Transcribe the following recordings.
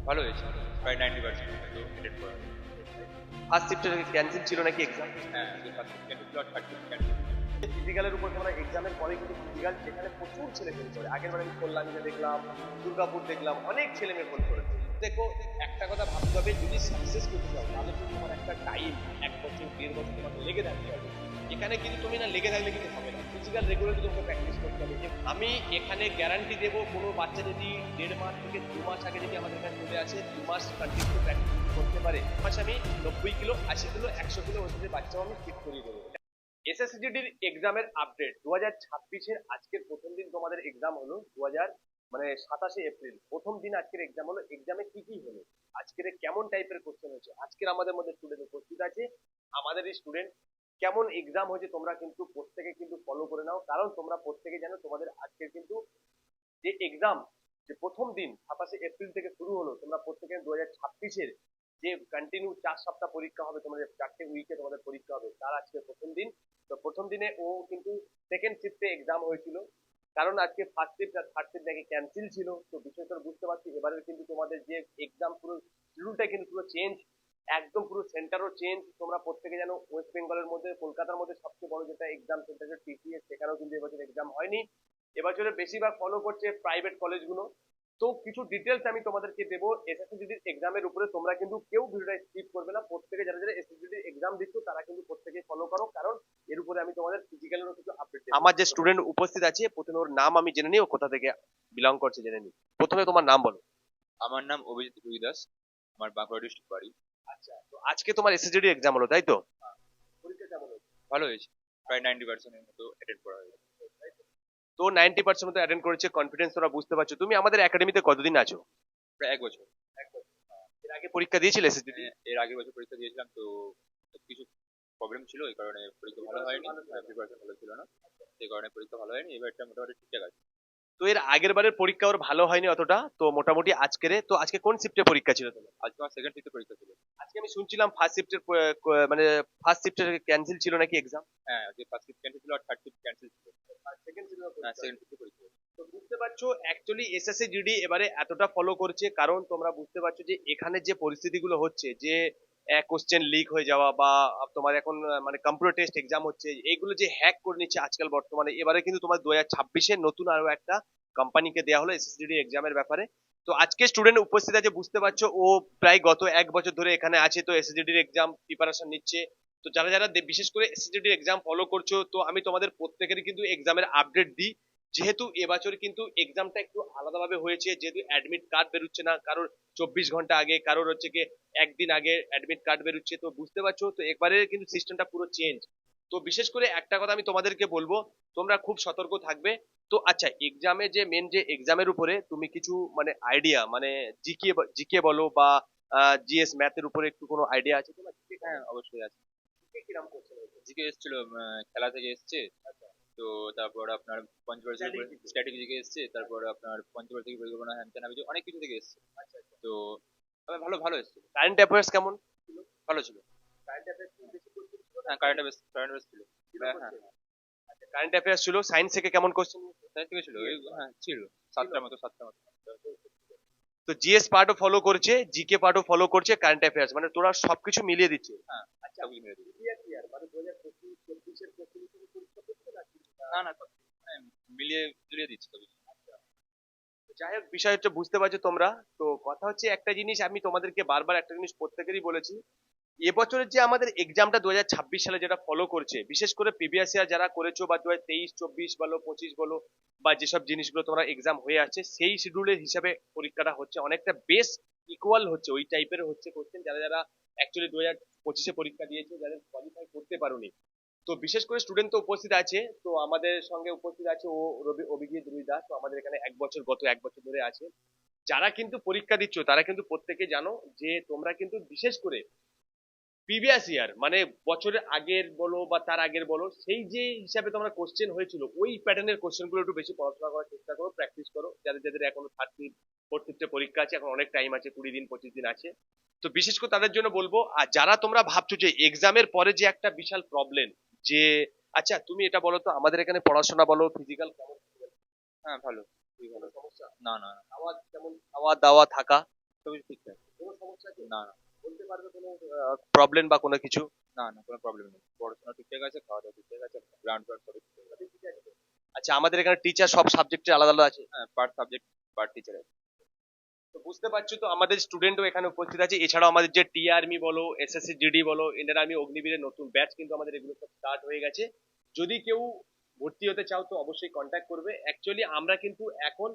ভালো হয়েছে, প্রায় 90% তো অ্যাটেন্ড করা হয়েছে। ফার্স্ট শিফটে ক্যান্সেল ছিল নাকি এক্সাম? হ্যাঁ, যে ফার্স্ট শিফট ক্যান্সেল ছিল আর থার্ড শিফট ক্যান্সেল। ফিজিক্যালের উপর তোমরা এক্সামের পরে কিন্তু ফিজিক্যাল যেখানে প্রচুর ছেলে ফেল করে, আগের বার আমি কল্যাণীতে দেখলাম, দুর্গাপুর দেখলাম, অনেক ছেলে মেয়ে ফেল করেছে। দেখো, একটা কথা ভাবতে হবে, যদি সাকসেস করতে চাও তাহলে কিন্তু তোমার একটা টাইম, 1 বছর 1.5 বছর তোমাকে লেগে থাকতে হবে। এখানে কিন্তু তুমি না লেগে থাকলে কিন্তু হবে না, ফিজিক্যাল রেগুলারলি তোমাকে প্র্যাকটিস করতে হবে। আমি এখানে গ্যারান্টি দেবো, কোনো বাচ্চা যদি 1.5 মাস থেকে 2 মাস আগে যদি আমাদের এখানে চলে আসে, 2 মাস কন্টিনিউ প্র্যাকটিস করতে পারে, মাসে আমি 90 কিলো 80 কিলো 100 কিলো ওজনের বাচ্চাও আমি ফিট করিয়ে দেবো। এসএসসিজিডির এক্সামের আপডেট 2026-এর আজকের প্রথম দিন তোমাদের এক্সাম হলো 27 এপ্রিল প্রথম দিন আজকের এক্সাম হলো। এক্সামে কি কি হলো, আজকের কেমন টাইপের কোশ্চেন হয়েছে, আজকের আমাদের মধ্যে স্টুডেন্ট উপস্থিত আছে, আমাদের এই স্টুডেন্ট কেমন এক্সাম হয়েছে তোমরা কিন্তু প্রত্যেকে কিন্তু ফলো করে নাও, কারণ তোমরা প্রত্যেকে জানো তোমাদের আজকের কিন্তু যে এক্সাম, যে প্রথম দিন 27 এপ্রিল থেকে শুরু হলো, তোমরা প্রত্যেকে 2026-এর যে কন্টিনিউ 4 সপ্তাহ পরীক্ষা হবে, তোমাদের 4টে উইকে তোমাদের পরীক্ষা হবে, তার আজকে প্রথম দিন। তো প্রথম দিনে ও কিন্তু সেকেন্ড শিফটে এক্সাম হয়েছিল, কারণ আজকে ফার্স্ট শিফট আর থার্ড শিফট নাকি ক্যান্সেল ছিল। তো বিষয়টা বুঝতে পারছি, এবারে কিন্তু তোমাদের যে এক্সাম পুরো শিডিউলটা কিন্তু পুরো চেঞ্জ, একদম পুরো সেন্টারও চেঞ্জ। তোমরা প্রত্যেকে জানো ওয়েস্ট বেঙ্গলের মধ্যে কলকাতার মধ্যে সবচেয়ে বড় যেটা এক্সাম সেন্টার টিসিএস, সেখানেও কিন্তু এবছর এক্সাম হয়নি। এবছরে বেশিরভাগ ফলো করছে প্রাইভেট কলেজগুলো। তো কিছু ডিটেলস আমি তোমাদেরকে দেবো এসএসসিজিডির এক্সামের উপরে, তোমরা কিন্তু কেউ ভিডিওটা স্কিপ করবে না, প্রত্যেকে যারা যারা এসএসসিজিডির এক্সাম দিচ্ছ তারা কিন্তু প্রত্যেকে ফলো করো, কারণ এর উপরে আমি তোমাদের ফিজিক্যালেরও কিছু আপডেট দেব। আমার যে স্টুডেন্ট উপস্থিত আছে প্রথমে ওর নাম আমি জেনে নিই, ও কোথা থেকে বিলং করছে জেনে নিই। প্রথমে তোমার নাম বলো। আমার নাম অভিজিৎ রুই দাস, আমার বাঁকুড়া ডিস্ট্রিক্ট বাড়ি। আচ্ছা, তো আজকে তোমার এসএসসিজিডি এক্সাম হলো তাই তো? পরীক্ষা কেমন হলো? ভালো হয়েছে, প্রায় 90% মতো অ্যাটেন্ড করা হয়েছে। তো 90% মতো অ্যাটেন্ড করেছে, কনফিডেন্স তোমরা বুঝতে পারছো। তুমি আমাদের একাডেমিতে কতদিন আছো? প্রায় 1 বছর। এর আগে পরীক্ষা দিয়েছিলে এসএসসিজিডি? এর আগের বছর পরীক্ষা দিয়েছিলাম, তো কিছু প্রবলেম ছিল, এই কারণে পরীক্ষা ভালো হয়নি। প্রিপারেশন ভালো ছিল না, সেই কারণে পরীক্ষা ভালো হয়নি। এবারটা মোটামুটি ঠিকঠাক আছে। তো এর আগের বারের পরীক্ষা ওর ভালো হয়নি অতটা, তো মোটামুটি আজকের, তো আজকে কোন শিফটে পরীক্ষা ছিল তোমার? আজকে আমার সেকেন্ড শিফটে পরীক্ষা ছিল। আজকে আমি শুনছিলাম ফার্স্ট শিফটের মানে ফার্স্ট শিফটের ক্যান্সেল ছিল নাকি এক্সাম? হ্যাঁ, আজকে ফার্স্ট শিফট ক্যান্সেল ছিল আর থার্ড শিফট ক্যান্সেল ছিল। সেকেন্ড ছিল হ্যাঁ, সেকেন্ড শিফটে পরীক্ষা ছিল। তো বুঝতে পারছো অ্যাকচুয়ালি এসএসসি এবারে এতটা ফলো করছে, কারণ তোমরা বুঝতে পারছো যে এখানে যে পরিস্থিতিগুলো হচ্ছে, যে কোশ্চেন লিক হয়ে যাওয়া বা তোমার এখন মানে কম্পিউটার টেস্ট এক্সাম হচ্ছে, এইগুলো যে হ্যাক করে নিচ্ছে আজকাল বর্তমানে, এবারে কিন্তু তোমার 2026-এ নতুন আরো একটা কোম্পানিকে দেওয়া হলো এসএসসি এক্সামের ব্যাপারে। তো আজকে স্টুডেন্ট উপস্থিত আছে, বুঝতে পারছো ও প্রায় গত 1 বছর ধরে এখানে আছে, তো এসএসসি এক্সাম প্রিপারেশন নিচ্ছে। তো যারা যারা বিশেষ করে এসএসসি এক্সাম ফলো করছো, তো আমি তোমাদের প্রত্যেকেরই কিন্তু এক্সামের আপডেট দিই, যেহেতু এবছর কিন্তু এক্সামটা একটু আলাদাভাবে হয়েছে, যেহেতু অ্যাডমিট কার্ড বেরোচ্ছে না কারোর 24 ঘন্টা আগে, কারোর হচ্ছে কি একদিন আগে অ্যাডমিট কার্ড বেরোচ্ছে। তো বুঝতে পারছো, তো একবারে কিন্তু সিস্টেমটা পুরো চেঞ্জ। তো বিশেষ করে একটা কথা আমি তোমাদেরকে বলবো, তোমরা খুব সতর্ক থাকবে। তো আচ্ছা, এক্সামে যে মেন যে এক্সামের উপরে তুমি কিছু মানে আইডিয়া, মানে জিকে জিকে বলো বা জিএস ম্যাথের উপরে একটু কোনো আইডিয়া আছে তোমার? হ্যাঁ, অবশ্যই আছে। কিরকম করছে? জিকে এসেছিল, খেলা থেকে এসছে। তো তারপর আপনার পঞ্চবার্ষিক স্ট্র্যাটেজি থেকে এসছে, তারপর আপনার পঞ্চবার্ষিক পরিকল্পনা, হ্যান ত্যান অনেক কিছু থেকে এসছে। তো তবে ভালো ভালো এসছে। কারেন্ট অ্যাফেয়ার্স কেমন? ভালো ছিল। কারেন্ট অ্যাফেয়ার্স বেশি কোশ্চেন ছিল না? হ্যাঁ, কারেন্ট অ্যাফেয়ার্স ছিল। হ্যাঁ, হ্যাঁ। কারেন্ট অ্যাফেয়ার্স ছিল, সায়েন্স থেকে কেমন কোশ্চেন? সায়েন্স থেকে ছিল, হ্যাঁ ছিল, 7টার মতো। তো জিএস পার্টও ফলো করছে, জিকে পার্টও ফলো করছে, কারেন্ট অ্যাফেয়ার্স, মানে তোরা সবকিছু মিলিয়ে দিচ্ছে। হ্যাঁ, আচ্ছা, সবকিছু মিলে দিয়েছে। মানে 2025-24-এর কোশ্চেন পরীক্ষা করছে নাকি? না না, সব মানে মিলিয়ে জুলিয়ে দিচ্ছে সবই। যাই হোক, বিষয় হচ্ছে বুঝতে পারছো তোমরা। তো কথা হচ্ছে একটা জিনিস আমি তোমাদেরকে বারবার একটা জিনিস প্রত্যেকেরই বলেছি, এবছরের যে আমাদের এক্সামটা 2026 সালে যেটা ফলো করছে, বিশেষ করে প্রিভিয়াস ইয়ার যারা করেছো বা 2023-24 বলো 25 বলো, বা যেসব জিনিসগুলো তোমরা এক্সাম হয়ে আসছে সেই শিডিউলের হিসাবে পরীক্ষাটা হচ্ছে, অনেকটা বেশ ইকুয়াল হচ্ছে, ওই টাইপের হচ্ছে কোশ্চেন। যারা যারা অ্যাকচুয়ালি 2025-এ পরীক্ষা দিয়েছে, যাদের কোয়ালিফাই করতে পারোনি, তো বিশেষ করে স্টুডেন্ট তো উপস্থিত আছে, তো আমাদের সঙ্গে উপস্থিত আছে ও অভিজিৎ রুই দাস, তো আমাদের এখানে 1 বছর, গত 1 বছর ধরে আছে। যারা কিন্তু পরীক্ষা দিচ্ছ তারা কিন্তু প্রত্যেকে জানো যে তোমরা কিন্তু বিশেষ করে প্রিভিয়াস ইয়ার মানে বছরের আগের বলো বা তার আগের বলো, সেই যে হিসাবে তোমরা কোশ্চেন হয়েছিল ওই প্যাটার্নের কোশ্চেন গুলো একটু বেশি পড়াশোনা করার চেষ্টা করো, প্র্যাকটিস করো। যাদের যাদের এখনো 4th পরীক্ষা আছে, এখন অনেক টাইম আছে, 20 দিন 25 দিন আছে। তো বিশেষ করে তাদের জন্য বলবো, আর যারা তোমরা ভাবছো যে এক্সামের পরে যে একটা বিশাল প্রবলেম, যে আচ্ছা তুমি এটা বলো তো, আমাদের এখানে পড়াশোনা বলো ফিজিক্যাল কেমন? হ্যাঁ, ভালো, খুবই ভালো। সমস্যা? না না না। খাওয়া কেমন, খাওয়া দাওয়া থাকা? সবকিছু ঠিকঠাক। কোনো সমস্যা আছে? না না বলতে পারবে কোনো প্রবলেম বা কোনো কিছু? না না, কোনো প্রবলেম নেই, পড়াশোনা ঠিকঠাক আছে, খাওয়া দাওয়া ঠিকঠাক আছে, গ্রাউন্ড ফ্রাউন্ড সবই ঠিকঠাক আছে। আচ্ছা, আমাদের এখানে টিচার সব সাবজেক্টের আলাদা আলাদা আছে? হ্যাঁ, পার সাবজেক্ট পার টিচার আছে। তো বুঝতে পারছো তো, আমাদের স্টুডেন্টও এখানে উপস্থিত আছে। এছাড়াও আমাদের যে টি আর্মি বলো, এসএসসি জিডি বলো, ইন্ডিয়ান আর্মি, অগ্নিবীরের নতুন ব্যাচ কিন্তু আমাদের এগুলো সব স্টার্ট হয়ে গেছে। যদি কেউ ভর্তি হতে চাও তো অবশ্যই কন্ট্যাক্ট করবে। অ্যাকচুয়ালি আমরা কিন্তু এখন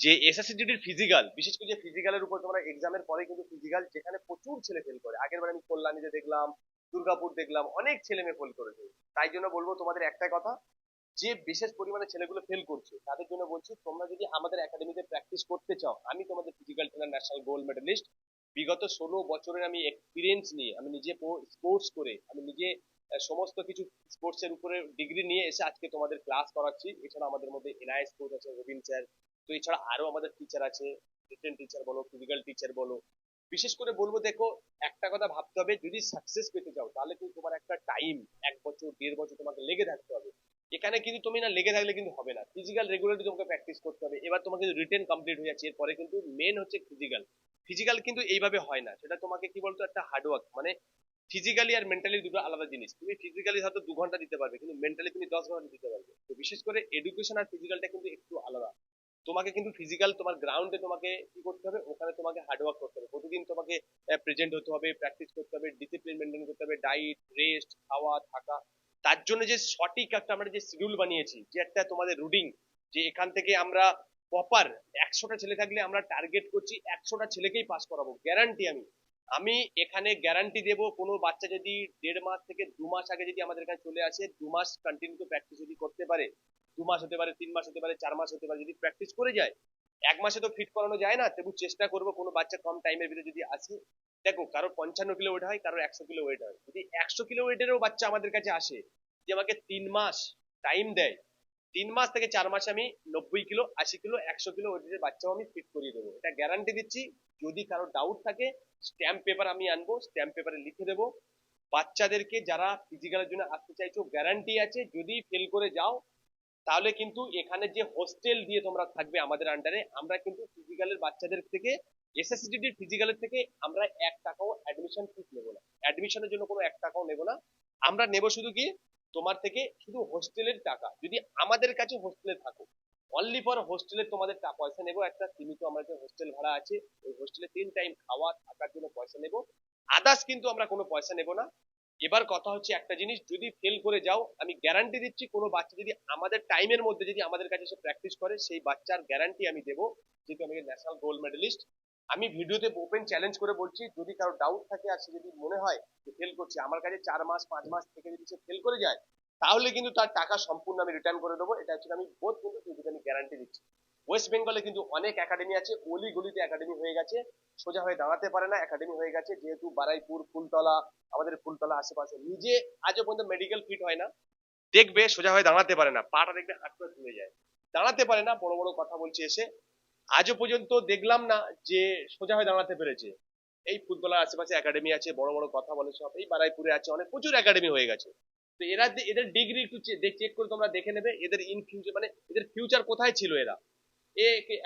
যে এসএসসি জিডির ফিজিক্যাল, বিশেষ করে যে ফিজিক্যালের উপর তোমরা এক্সামের পরে কিন্তু ফিজিক্যাল, যেখানে প্রচুর ছেলে ফেল করে। আগের বার আমি কল্যাণীতে দেখলাম, দুর্গাপুর দেখলাম, অনেক ছেলে মেয়ে ফেল করেছে। তাই জন্য বলবো তোমাদের একটাই কথা, যে বিশেষ পরিমাণে ছেলেগুলো ফেল করছে তাদের জন্য বলছি, তোমরা যদি আমাদের একাডেমিতে প্র্যাকটিস করতে চাও, আমি তোমাদের physical trainer, national gold medalist, বিগত 16 বছরের আমি এক্সপিরিয়েন্স নিয়ে, আমি নিজে স্পোর্টস করে, আমি নিজে সমস্ত কিছু স্পোর্টস এর উপরে ডিগ্রি নিয়ে এসে আজকে তোমাদের ক্লাস করাচ্ছি। এছাড়া আমাদের মধ্যে এনআইএস কোচ আছে, রবিন স্যার। তো এছাড়া আরো আমাদের টিচার আছে, রিটেন টিচার বলো, ফিজিক্যাল টিচার বলো। বিশেষ করে বলবো, দেখো, একটা কথা ভাবতে হবে, যদি সাকসেস পেতে চাও তাহলে কিন্তু তোমার একটা টাইম, 1 বছর 1.5 বছর তোমাকে লেগে থাকতে হবে। এখানে কিন্তু তুমি না লেগে থাকলে কিন্তু হবে না। ফিজিক্যাল রেগুলারলি তোমাকে প্র্যাকটিস করতে হবে। এবার তোমাকে রিটেন কমপ্লিট হয়ে যাচ্ছে, এরপরে কিন্তু মেন হচ্ছে ফিজিক্যাল। ফিজিক্যাল কিন্তু এইভাবে হয় না, সেটা তোমাকে কি বলতো, একটা হার্ডওয়ার্ক, মানে ফিজিক্যালি আর মেন্টালি দুটো আলাদা জিনিস। তুমি ফিজিক্যালি হয়তো 2 ঘন্টা দিতে পারবে, কিন্তু মেন্টালি তুমি 10 ঘন্টা দিতে পারবে। তো বিশেষ করে এডুকেশন আর ফিজিক্যালটা কিন্তু একটু আলাদা। তোমাকে কিন্তু ফিজিক্যাল তোমার গ্রাউন্ডে তোমাকে কি করতে হবে, ওখানে তোমাকে হার্ডওয়ার্ক করতে হবে, প্রতিদিন তোমাকে প্রেজেন্ট হতে হবে, প্র্যাকটিস করতে হবে, ডিসিপ্লিন মেনটেন করতে হবে, ডাইট, রেস্ট, খাওয়া, থাকা। তার জন্য যে সঠিক একটা আমরা যে শিডিউল বানিয়েছি, যে একটা তোমাদের রুটিন, যে এখান থেকে আমরা প্রপার 100টা ছেলে থাকলে আমরা টার্গেট করছি 100টা ছেলেকেই পাস করাবো, গ্যারান্টি। আমি আমি এখানে গ্যারান্টি দেব, কোনো বাচ্চা যদি 1.5 মাস থেকে 2 মাস আগে যদি আমাদের কাছে চলে আসে, 2 মাস কন্টিনিউ প্র্যাকটিস যদি করতে পারে, 2 মাস হতে পারে, 3 মাস হতে পারে, 4 মাস হতে পারে, যদি প্র্যাকটিস করে যায়, 1 মাসে তো ফিট করানো যায় না, তবু চেষ্টা করবো কোনো বাচ্চা কম টাইমের ভিতরে যদি আসে। দেখো, কারো 55 কিলো ওয়েট হয়, কারো 100 কিলো ওয়েট হয়। যদি 100 কিলো ওয়েটেরও বাচ্চা আমাদের কাছে আসে, যে আমাকে 3 মাস টাইম দেয়, 3 মাস থেকে 4 মাসে আমি 90 কিলো, 80 কিলো, 100 কিলো ওয়েটের বাচ্চাও আমি ফিট করিয়ে দেবো, এটা গ্যারান্টি দিচ্ছি। যদি কারো ডাউট থাকে, স্ট্যাম্প পেপার আমি আনবো, স্ট্যাম্প পেপারে লিখে দেবো। বাচ্চাদেরকে যারা ফিজিক্যালের জন্য আসতে চাইছো, গ্যারান্টি আছে যদি ফেল করে যাও, তাহলে কিন্তু এখানে যে হোস্টেল দিয়ে তোমরা থাকবে আমাদের আন্ডারে, আমরা কিন্তু ফিজিক্যালের বাচ্চাদের থেকে, এসএসসিডি ফিজিক্যালের থেকে আমরা 1 টাকাও অ্যাডমিশন ফিস নেবো না। অ্যাডমিশনের জন্য কোনো 1 টাকাও নেবো না। আমরা নেবো শুধু কি, তোমার থেকে শুধু হোস্টেলের টাকা, যদি আমাদের কাছে হোস্টেলে থাকো, অনলি ফর হোস্টেলে তোমাদের পয়সা নেবো। একটা সীমিত আমরা যে হোস্টেল ভাড়া আছে, ওই হোস্টেলে 3 টাইম খাওয়া থাকার জন্য পয়সা নেবো। আদার্স কিন্তু আমরা কোনো পয়সা নেবো না। এবার কথা হচ্ছে একটা জিনিস, যদি ফেল করে যাও, আমি গ্যারান্টি দিচ্ছি, কোনো বাচ্চা যদি আমাদের টাইমের মধ্যে যদি আমাদের কাছে এসে প্র্যাকটিস করে, সেই বাচ্চার গ্যারান্টি আমি দেবো, যেহেতু আমি ন্যাশনাল গোল্ড মেডেলিস্ট। আমি ভিডিওতে ওপেন চ্যালেঞ্জ করে বলছি, যদি কারো ডাউট থাকে আর সে যদি মনে হয় যে ফেল করছে, আমার কাছে 4 মাস 5 মাস থেকে যদি সে ফেল করে যায়, তাহলে কিন্তু তার টাকা সম্পূর্ণ আমি রিটার্ন করে দেবো। এটা হচ্ছে আমি বোধ কিন্তু আমি গ্যারান্টি দিচ্ছি। ওয়েস্ট বেঙ্গলে কিন্তু অনেক একাডেমি আছে, অলি গলিতে একাডেমি হয়ে গেছে, সোজা হয়ে দাঁড়াতে পারে না একাডেমি হয়ে গেছে। যেহেতু বারাইপুর, ফুলতলা, আমাদের ফুলতলা আশেপাশে, নিজে আজও পর্যন্ত মেডিকেল ফিট হয় না, দেখবে সোজা হয়ে দাঁড়াতে পারে না, পাটা দেখবে হাত করে তুলে যায়, দাঁড়াতে পারে না, বড় বড় কথা বলছে এসে। আজও পর্যন্ত দেখলাম না যে সোজা হয়ে দাঁড়াতে পেরেছে। এই ফুটবলার আশেপাশে একাডেমি আছে, বড় বড় কথা বলে সব, এই বারাইপুরে আছে অনেক, প্রচুর একাডেমি হয়ে গেছে। তো এরা এদের ডিগ্রি একটু চেক করে তোমরা দেখে নেবে, এদের ইন ফিউচার, মানে এদের ফিউচার কোথায় ছিল। এরা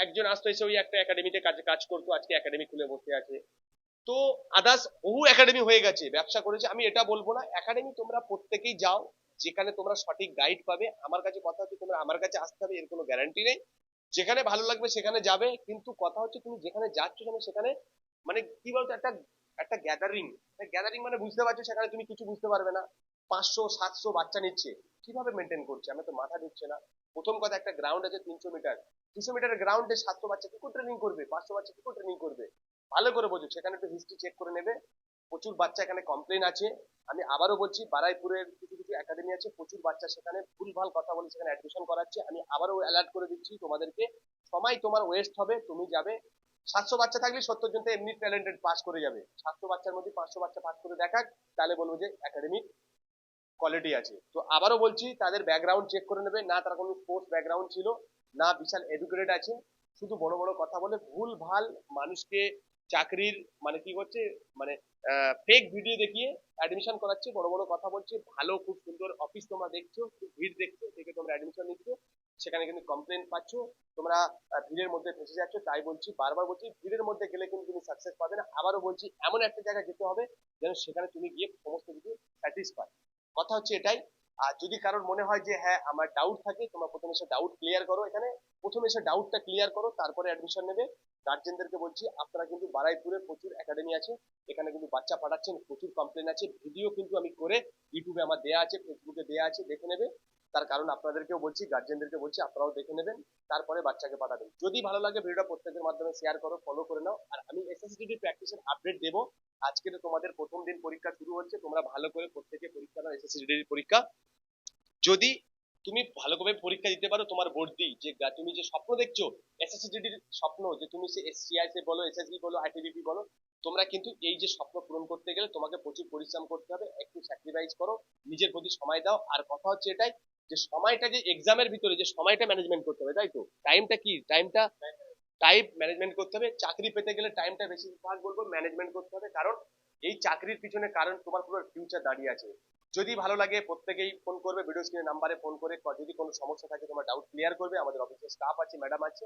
একজন আসতো, এসে ওই একটা একাডেমিতে কাজ করতো, আজকে একাডেমি খুলে বসে আছে। তো আদার্স বহু একাডেমি হয়ে গেছে, ব্যবসা করেছে। আমি এটা বলবো না, একাডেমি তোমরা প্রত্যেকেই যাও, যেখানে তোমরা সঠিক গাইড পাবে। আমার কাছে কথা হচ্ছে, তোমরা আমার কাছে আসতে হবে এর কোনো গ্যারান্টি নেই। যেখানে ভালো লাগবে সেখানে যাবে, কিন্তু কথা হচ্ছে তুমি যেখানে যাচ্ছ সেখানে মানে কি বলতো, একটা একটা গ্যাদারিং। গ্যাদারিং মানে বুঝতে পারছো, সেখানে তুমি কিছু বুঝতে পারবে না। 500 700 বাচ্চা নিচ্ছে, কিভাবে মেনটেন করছে আমি তো মাথা ঢুকছে না। প্রথম কথা, একটা গ্রাউন্ড আছে 300 মিটার, 200 মিটারের গ্রাউন্ডে 700 বাচ্চা কি করে ট্রেনিং করবে, 500 বাচ্চা কি করে ট্রেনিং করবে? ভালো করে বোঝো, সেখানে একটু হিস্ট্রি চেক করে নেবে। প্রচুর বাচ্চা এখানে কমপ্লেন আছে। আমি আবারও বলছি, বারাইপুরের কিছু কিছু একাডেমি আছে, প্রচুর বাচ্চা সেখানে ভুলভাল কথা বলে সেখানে অ্যাডমিশন করাচ্ছে। আমি আবারও অ্যালার্ট করে দিচ্ছি তোমাদেরকে, সময় তোমার ওয়েস্ট হবে। তুমি যাবে, 700 বাচ্চা থাকলে 70 জন তো এমনি ট্যালেন্টেড পাস করে যাবে, 700 বাচ্চার মধ্যে 500 বাচ্চা পাস করে দেখাক, তাহলে বলবো যে একাডেমিক কোয়ালিটি আছে। তো আবারও বলছি, তাদের ব্যাকগ্রাউন্ড চেক করে নেবে, না তার কোনো স্পোর্টস ব্যাকগ্রাউন্ড ছিল, না বিশাল এডুকেটেড আছে, শুধু বড় বড় কথা বলে ভুল ভাল মানুষকে চাকরির মানে কি করছে, মানে ফেক ভিডিও দেখিয়ে অ্যাডমিশন করাচ্ছে, বড় বড় কথা বলছে। ভালো খুব সুন্দর অফিস তোমরা দেখছো, খুব ভিড় দেখছো, দেখে তোমরা অ্যাডমিশন নিচ্ছ, সেখানে কিন্তু কমপ্লেন পাচ্ছ, তোমরা ভিড়ের মধ্যে ফেসে যাচ্ছ। তাই বলছি, বারবার বলছি, ভিড়ের মধ্যে গেলে কিন্তু তুমি সাকসেস পাবে না। আবারও বলছি, এমন একটা জায়গায় যেতে হবে যেন সেখানে তুমি গিয়ে সমস্ত কিছু স্যাটিসফাই। কথা হচ্ছে এটাই। আর যদি কারোর মনে হয় যে হ্যাঁ আমার ডাউট থাকে, তোমরা প্রথমে এসে ডাউট ক্লিয়ার করো এখানে, প্রথমে এসে ডাউটটা ক্লিয়ার করো, তারপরে অ্যাডমিশন নেবে। গার্জেনদেরকে বলছি আপনারা কিন্তু বারাইপুরে প্রচুর একাডেমি আছে, এখানে কিন্তু বাচ্চা পাঠাচ্ছেন, প্রচুর কমপ্লেন আছে, ভিডিও কিন্তু আমি করে ইউটিউবে আমার দেয়া আছে, ফেসবুকে দেয়া আছে, দেখে নেবে। তার কারণ আপনাদেরকেও বলছি, গার্জেনদেরকে বলছি আপনারাও দেখে নেবেন, তারপরে বাচ্চাকে পাঠাবেন। যদি ভালো লাগে ভিডিওটা প্রত্যেকের মাধ্যমে শেয়ার করো, ফলো করে নাও। আর আমি এসএসসিডি প্র্যাকটিসের আপডেট দেবো। আজকে তো তোমাদের প্রথম দিন পরীক্ষা শুরু হচ্ছে, তোমরা ভালো করে প্রত্যেকে পরীক্ষা দাও, এসএসসিডি পরীক্ষা। যদি তুমি ভালোভাবে পরীক্ষা দিতে পারো, তোমার বর্দি যে তুমি যে স্বপ্ন দেখছো, এসএসসিডির স্বপ্ন, যে তুমি সে এসসিআইসি বলো, এসএসবি বলো, আইটিবিপি বলো, তোমরা কিন্তু এই যে স্বপ্ন পূরণ করতে গেলে তোমাকে প্রচুর পরিশ্রম করতে হবে, একটু স্যাক্রিফাইস করো, নিজের প্রতি সময় দাও। আর কথা হচ্ছে এটাই, যে সময়টা যে এক্সামের ভিতরে যে সময়টা ম্যানেজমেন্ট করতে হবে, তাই তো টাইমটা কি, টাইমটা টাইম ম্যানেজমেন্ট করতে হবে। চাকরি পেতে গেলে টাইমটা বেশিরভাগ বলবো ম্যানেজমেন্ট করতে হবে, কারণ এই চাকরির পিছনে কারণ তোমার পুরো ফিউচার দাঁড়িয়ে আছে। যদি ভালো লাগে প্রত্যেকেই ফোন করবে, ভিডিও স্ক্রিনে নাম্বারে ফোন করে যদি কোনো সমস্যা থাকে তোমার ডাউট ক্লিয়ার করবে, আমাদের অফিসে স্টাফ আছে, ম্যাডাম আছে,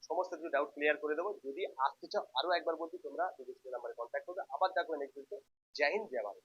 সমস্ত কিছু ডাউট ক্লিয়ার করে দেবো। যদি আসতে চাও আরো একবার বলছি, তোমরা ভিডিও স্ক্রিনে নাম্বারে কন্ট্যাক্ট করবে। আবার দেখো নেক্সট ভিডিওতে। জয় হিন্দ, জয় ভারত।